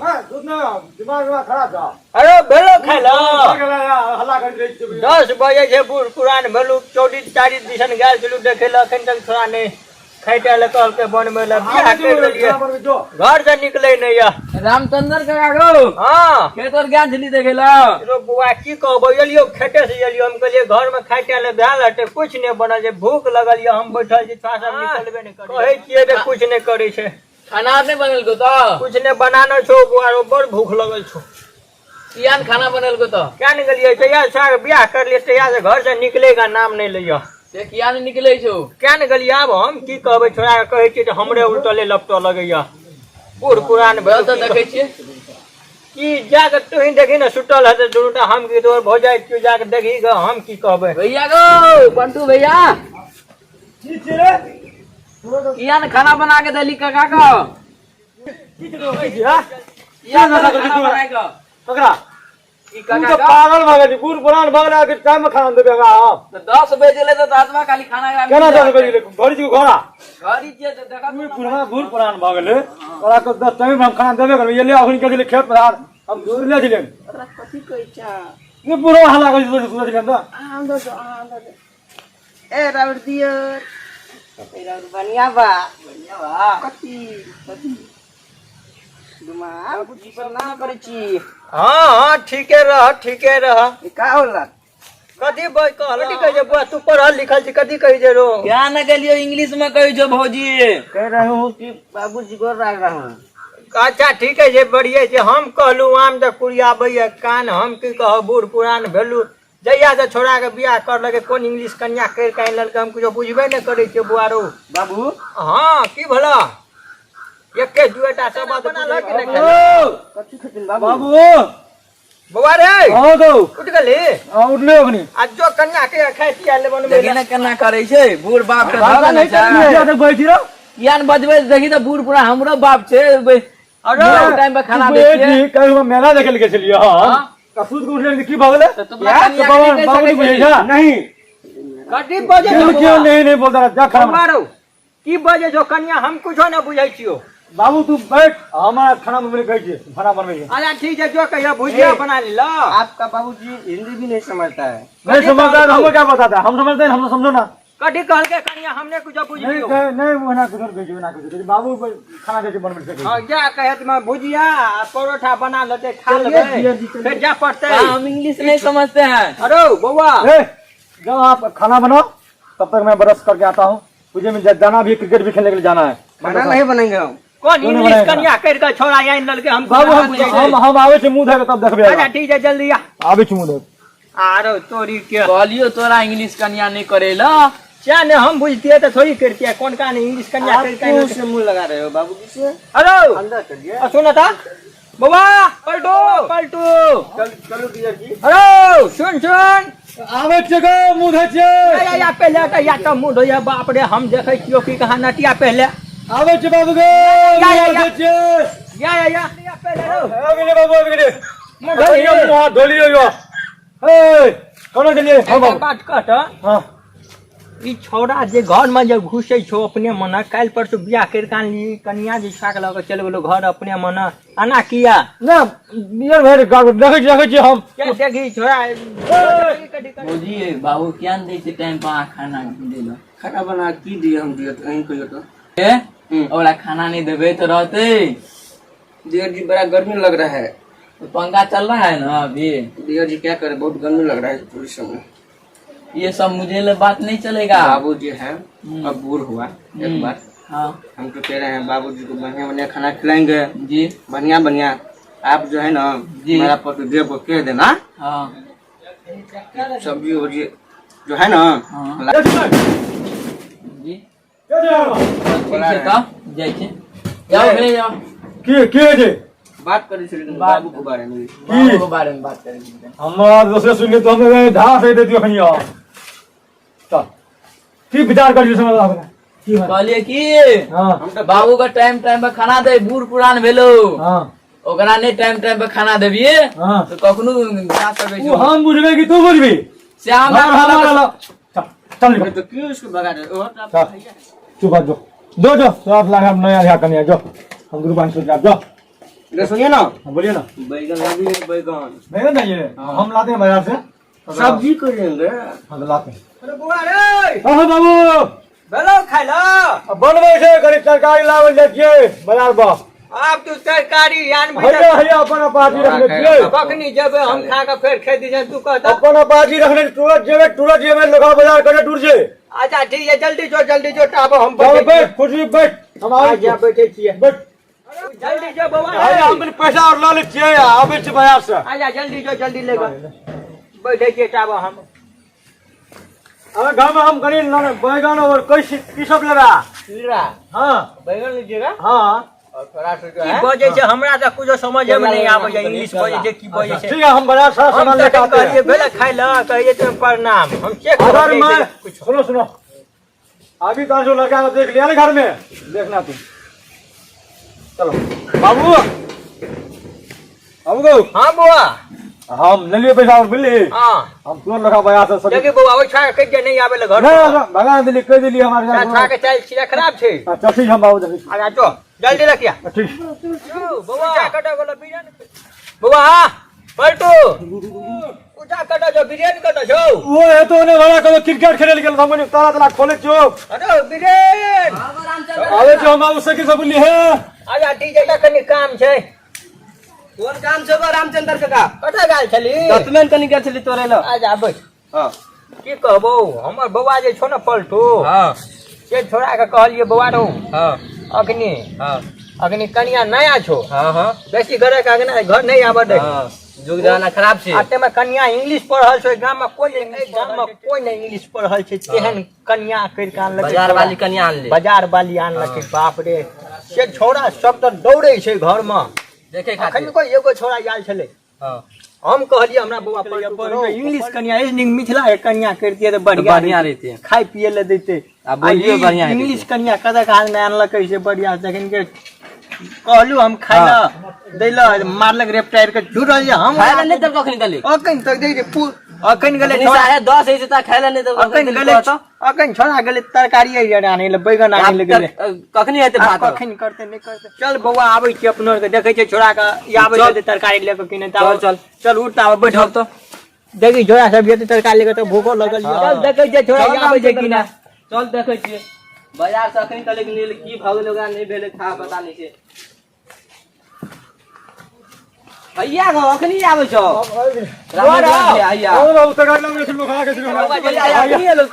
पलटू दिमाग में खराब था। अरे भेलो खाई लो हल्ला कर रही थी। 10 बजे छे बूढ़ पुरान भेलू 24 दिसन गेल छलू देखे ला अखन तक थोड़ा नहीं खाइटा ले कहल के बन में ला बियाह कर देलिए घर से निकले नहीं या रामचंद्र का गो हां खेत और गेल छली देखे ला रो बुआ की कहबो एलियो खेते से एलियो हम कहलिए घर में खाइटा ले भेल हटे कुछ नहीं बनल जे भूख लगल या हम बैठल छी छा सब निकलबे नहीं करे कहै छिए जे कुछ नहीं करे छे खाना नहीं बनल को तो कुछ नहीं बनाना छो बुआ रो बड़ भूख लगल छो कियान खाना बनल को तो क्या निकलिए तैया साग बियाह कर लिए तैया से घर से निकलेगा नाम नहीं लिया से कियान निकले छो क्या निकलिए अब हम की कहबे छोड़ा कहै छी हमरे उल्टले लपटो लगैया बूढ़ पुरान बड़ा तो देखे छिए की जाके तू ही देखी ना सुटल है तो दुटा हम की तोर भौ जाए क्यों जाके देखी ग हम की कहबे भैया गो बंटू भैया की छे रे? कियान खाना बना के दली काका को की छे रे? की छे, हाँ? कियान खाना खाना बना बनाए को पकड़ा। ई तू काका तो का पागल भगत बूढ़ पुरान भगला के टाइम में खाना देबेगा हां। तो 10 बजे ले तो आत्मा खाली खाना खा केना दस बजे घड़ी को घोड़ा। घरी जे तो देखा बूढ़ पुरान भगले तोरा को 10 टाइम में खाना देबे कर ये ले अखन के खेत पर हम दूर ले दिले। कथि कहै छा ये पूरा हल्ला कर सोच दिले तो। ए राउर दियर ए राउर बनिया बा कथि दुमा कुछ पर ना करे छी हां ठीके रह ई का होला कथी बोल कहल कथी कह जे बुआ तू पढ़ल लिखल छी कथी कह जे रो क्या न गेलियो इंग्लिश में कहि जो भौजी कह रहा हूं कि बाबूजी को राग रहा हूं। अच्छा ठीक है जे बढ़िए जे हम कहलू आम द कुड़िया बैया कान हम की कह बूढ़ पुरान भेलू जइया से छोड़ा के बियाह कर लगे कौन इंग्लिश कन्या कर के लड़के हम कुछ बुझबे नहीं करे छे बुआरो बाबू हां की भला एके जुएटा सब बना ल कि नहीं कथि खतिन बाबू बुआ रे हां दो उठ गेली हां उठले अखनी आज जो कन्या के खाइ पिया ले बनबे देखि न केना करे छै बूढ़ बाप के धगा नहीं क्या तक बैठी रहो यान बजबे देखि त बूढ़ पूरा हमरो बाप छै अरे टाइम पे खाना दे छै कहीं हम मेला देखे ले चलिए हां कसूद को उठले की भगले तो बाबू बुझे जा नहीं कथी बजे क्यों नहीं बोलता जा खाना मारो की बजे जो कन्या हम कुछो न बुझै छियो बाबू तू बैठ हमारा खाना में कह दिए खाना बनवाइए। अच्छा ठीक है जो कहिया भुजिया बना ली लो आपका बाबूजी हिंदी भी नहीं समझता है नहीं समझता है हमको क्या बताता है हम समझते हैं हम तो समझो ना कथी कहल के कन्या हमने कुछ बुझ नहीं लियो नहीं वो ना कुछ भेजो ना कुछ बाबू खाना कैसे बनवा सके हां जा कहत में भुजिया परोठा बना लेते खा लेबे फिर जा पड़ते हम इंग्लिश नहीं समझते हैं अरे बउआ जब आप खाना बनाओ तब तक मैं ब्रश करके आता हूँ मुझे में जाना भी क्रिकेट भी खेलने के लिए जाना है खाना नहीं बनेंगे हम कौन इंग्लिश कन्या कर के छोड़ा यहीं लड़के हम बाबू हम आवे छे मुंह धके तब देखबे अच्छा ठीक है जल्दी आ आवे छे मुंह धके आरो तोरी के कहलियो तोरा इंग्लिश कन्या नहीं करेला क्या ने हम बुझतिए तो थोड़ी करती कौन का नहीं इंग्लिश कन्या कर के से मुंह लगा रहे हो बाबूजी से अरे अंदर चलिए सुना था बउआ पलटू चलो दिया जी अरे सुन आवे छे गो मुंह धके या पहले या तो मुंह धोया बाप रे हम देखे छियो की कहा नटिया पहले आवे छे बाबू गो या पहले आवे ले बाबू आवे ले मुंह धोइयो मुंह धोलियो यो ए कोनो चलिए हां बाबू बात कहत हां ई छोड़ा जे घर में जे घुसे छो अपने मन काल परसु बियाह कर काली कन्या जे छाक लग चल गेलो घर अपने मन आना किया ना नियर भाई देखे छी हम क्या देखी छोड़ा भौजी बाबू क्या दे छै टाइम पर खाना देलो खाना बना की दिए हम दिए कहीं कहियो तो ओला खाना नहीं देबे तो रहते दियर जी बड़ा गर्मी लग रहा है तो पंखा चल रहा है ना अभी दियर जी क्या करे बहुत गर्मी लग रहा है पूरी समय ये सब मुझे ले बात नहीं चलेगा बाबू जी है अब बूढ़ हुआ एक बार हाँ हम तो कह रहे हैं बाबू जी को बढ़िया बढ़िया खाना खिलाएंगे जी बढ़िया बढ़िया आप जो है ना जी मेरा पतिदेव को कह देना हाँ सब्जी वब्जी जो है ना हाँ जी के जे ठीक है तो जाए छे जाओ भेले जाओ के जे बात करी छे बाबू के बारे में बाबू के बारे में बात करेंगे हमारा दूसरे सुनने तो हमें ढा से दे दियो खनिया तो की विचार कर समझ आपने की बात कहलिए कि हां हम तो बाबू का टाइम टाइम पे खाना दे बूढ़ पुरान भेलो हां ओकरा नहीं टाइम टाइम पे खाना देबिए हां तो कखनो जा सके तू हम बुझबे कि तू बुझबी श्याम हमारा चल तो क्यों इसको भगा रहे हो चुप जो दो जो सब लगा नया ध्यान कनिया जो हम गुरु बांध के जो इधर सुनिए ना, हाँ, बोलिए ना। बैगन लादी है, बैगन बैगन चाहिए? हम लाते हैं बाजार से। सब्जी करेंगे। हाँ, तो लाते हैं। अरे बुआ रे हाँ बाबू, बेलो खाइ लो बनबै छै करीब तरकारी लावल जाइ छियै बाजार बा। आप तू तरकारी यान हैया हैया अपन अपाची रखने छियै। अब अखनी जेबै हम खा के फेर खेती जे तू कहता अपन अपाची रखने तुरंत जेबै लोका बाजार करे टूर छै। अच्छा ठीक है जल्दी जो टाब हम चल बैठे बैठ, खुशी बैठ, हम आबै जा छियै। बैठे छियै बैठ। जल्दी जो बउआ हैया हम अपन पैसा और ला ले छियै, आबै छी बाजार से। आजा जल्दी ले गो बैठे छियै टाब हम अरे गाँव में हम करीब बैगन और की सब लेगा? लीरा हाँ बैगन लीजिएगा हाँ और थोड़ा सा जो है बजे छै हमरा त कुछो समझ में नहीं आबै छै इंग्लिश बजे छै की बजे छै ठीक है, हम बाजार से हम सामान त लेके आते कहिए हैं। भेले खाइ ल कहिए तुम प्रणाम हम चेक अगर मैं सुनो अभी तो जो लगा है, देख लिया ना घर में, देखना तुम। चलो बाबू बाबू हां बुआ हम ले लिए पैसा और मिली, हां हम तुरंत लगा बाजार से सब। देखिए बुआ ओइ छा कह के नहीं आबे ल घर नहीं भगा दिली कह दिली हमारे छा के चल सीधा खराब छै अच्छा ठीक हम बाबू देखी। आजा तो जल्दी रखिया ठीक बुआ कटा वाला बिरयानी बुआ पलटू उठा कटा जो बिरयानी कटा जो वो है तो ने वाला कल क्रिकेट खेले गेल हम ताला ताला खोले छो। अरे बिरयानी आवे जो हम उससे के सब ली है। आजा डीजे का कनी काम छै कौन काम छै बा रामचंद्र काका? कटा गाल छली डॉक्यूमेंट कनी गेल छली तोरे ल। आजा बैठ हां की कहबो हमर बौआ जे छो न पलटू हां से छोड़ा के कहलिए बौआ रो हां अखनी कनिया नया छो हां बेसी घरे का घर नहीं आबे दे जुग जमाना खराब छै। आते में कन्या इंग्लिश पढ़ल छै गाम में कोई नहीं इंग्लिश पढ़ल छै तेहन कन्या कर के आनलकै बाजार वाली कन्या आन ले। बाजार वाली आनलकै बाप रे से छोड़ा सब तो दौड़े छै घर में देखे अखन खातिर। कोई एगो छोड़ा आयल छले हां हम कहलिए हमरा बौआ पर इंग्लिश कन्या मिथिला के कन्या करतिए तो बढ़िया रहते। खाई पिए ले देते आ बोलियो बढ़िया इंग्लिश कन्या कदा काल में आनलकै से बढ़िया जखन के कहलू हम खाइ ल दैला मारलक रेपटायर के ढूरल जे हम खाइला नहीं तब कखनी दली। अखन तक दे अखन गेले निशा है 10 है त खाइला नहीं तब अखन गेले अखन छोड़ा गेले तरकारी आने ले बैगन आने ले गेले कखनी हेते भात? कखन करते नहीं करते चल बौआ आबै छी अपनो के देखे छै छोड़ा के आबै छै तरकारी लेके किने ता चल उठ आबै बैठ तो देखी छोड़ा सब ये तरकारी लेके तो भूखो लगल चल देखे छै छोड़ा आबै छै कि ना चल देखे छिए बाजार से अखनी तले की भाव लोगा नहीं भेले था पता नहीं छै। भैया गो अखनी आबै छौ भैया ओ बाबू तरकारी लावे छी खा के छी।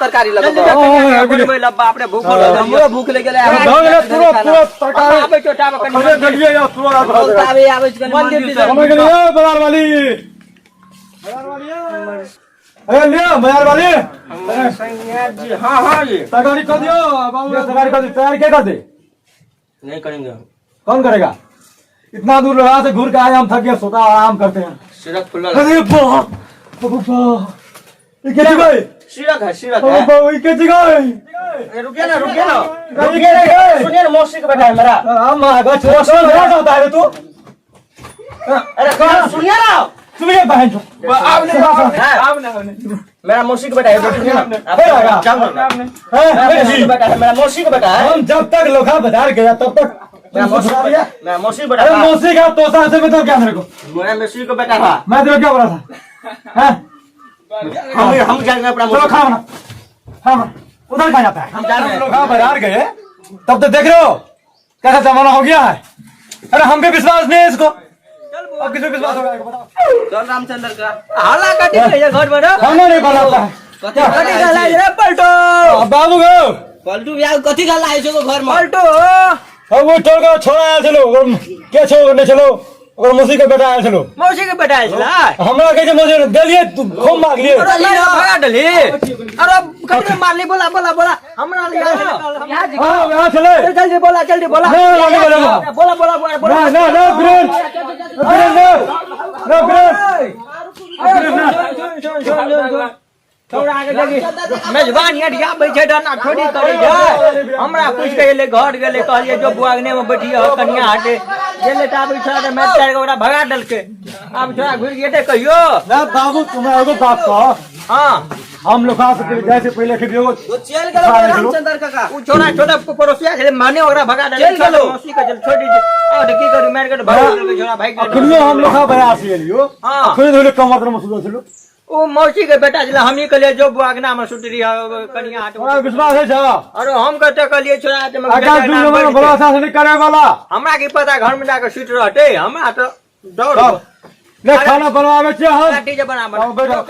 तरकारी लगा बाप रे भूखो लगल हमरो भूख लग गेले। पूरा तरकारी आबै छै टाबा अरे गलिए या पूरा आवे आवे कनी मंदिर से हमें के लिए बाजार वाली अरे ले बाजार वाली हां जी तरकारी कर दियो बाबू तरकारी कर दे। तैयार क्या कर दे? नहीं करेंगे। कौन करेगा? इतना दूर लगा से घूर के आए हम थक गए सोता आराम करते हैं। सिरक खुला अरे बाप ये क्या जगह है? सिरक है ये क्या जगह है? रुकिए ना सुनिए ना मौसी का बेटा है मेरा। हम आगे छोड़ होता है तू। अरे सुनिए ना सुनिए बहन चो मेरा मौसी का बेटा है सुनिए ना बेटा है मेरा मौसी का बेटा है। हम जब तक लोखा बाजार गया तब तक मेरा मौसी का बेटा अरे था। मौसी का तोसा से मतलब क्या मेरे को? मेरा मौसी का बेटा था। मैं तेरे को क्या बोला था? हैं? हम जाएंगे अपना चलो खाओ ना उधर कहाँ जाता है? हम लोग बाजार गए तब तो देख रहे हो कैसा जमाना हो गया है। अरे हम पे विश्वास नहीं है इसको। अब किसी को विश्वास होगा बताओ। चल रामचंद्र का हाला कटी है घर में ना खाना नहीं बनाता है। कटी गला रे पलटो बाबू गो पलटू बियाह कथी गल आइ छो घर में? पलटो अब वो टोल का छोड़ा आया चलो क्या छो नहीं चलो और मौसी का बेटा आया चलो मौसी के बेटा आइला हमरा कहे मौसी दिलिए तुम खूब मांग लिए। अरे लीरा भगा डली अरे कटी मारली बोला हमरा ले हां यहां चले जल्दी बोला नहीं बोला ना ब्रेन ना ब्रेन छोड़ा के देखी मेजबान हटिया बैठे डरना थोड़ी करे छै हमरा पूछ के एले घर गेले कहलिए जो बुआगने में बैठिए हो कन्या हटे गेले त आबै छोड़ा मैं चार के ओकरा भगा डलके अब छोड़ा घुर गेटे कहियो ना बाबू तुम्हें एगो बात कहो। हां हम लोग खा सकते जैसे पहले के लोग तो चल गलो रामचंद्र काका उ छोड़ा छोड़ा पड़ोसिया से मारने ओकरा भगा डाले चल गेलो। मौसी का चल छोड़ दीजिए और की करू मार के भगा देलकै छोड़ा भाई अखनियो हम लोग खा बया से लियो हाँ। अखनि धोले कमर में सुदो छलो ओ मौसी के बेटा छला हमनी कहलिए जो बुआगना में सुतरी कनिया हाथ तोरा विश्वास है छा अरे हम कहते कहलिए छोड़ा ते आकाश दुनिया में भरोसा से नहीं करे वाला हमरा की पता घर में जाकर सुत रहते हमरा तो डर ले खाना बनवावे छे हम ठीक है बना बैठो, हम बैठो